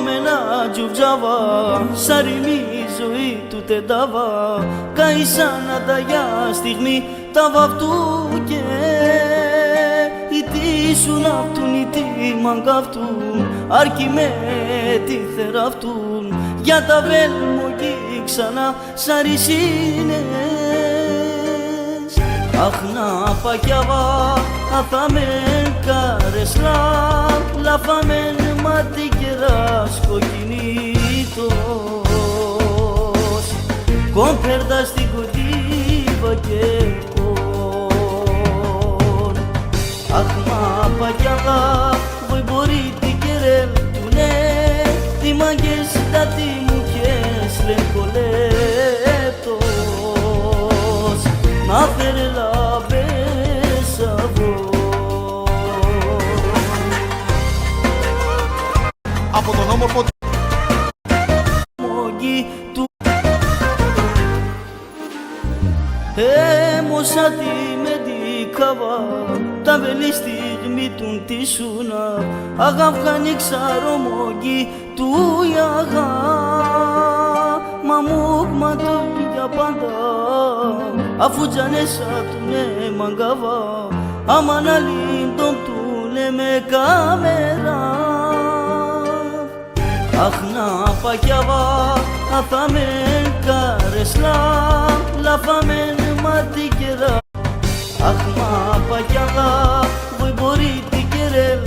μένα τζουβτζάβα, σαρινή ζωή του τεντάβα, καεί σαν ανταγιά στιγμή τα βαφτού και οι τι σου ναυτούν, οι τι μαγκαυτούν, αρκεί με τη θεραυτούν, για τα βέλμογγι ξανά σαρισίνες. Αχ να πακιάβα, αθάμεν καρεσλά, λαφάμεν μάτι κεράς κοκκινήτος, κόμπερτα στην κοντίβα και κον. Αχ μα πακιάβα, βοη μπορεί την κερέλ του ναι, τι μάγκες τα τι μου κες λεν κολέτος, να φέρε λαβές αβώ. Από τον όμορφο Μογγί του έμωσα τη με την καβά, τα βελή στιγμή του τίσουνα, αγαύχανη ξαρομογγί του ιαγά, μα μούκμα το για πάντα, αφού τζανέσα του ναι μαγκαβά, άμα να λίντον του ναι με κάμερα. Αχ να πακιάβα, αθάμεν καρεσλά, λαφάμεν μάτι κερά. Αχ μα πακιάβα, βοη μπορεί την κερέλ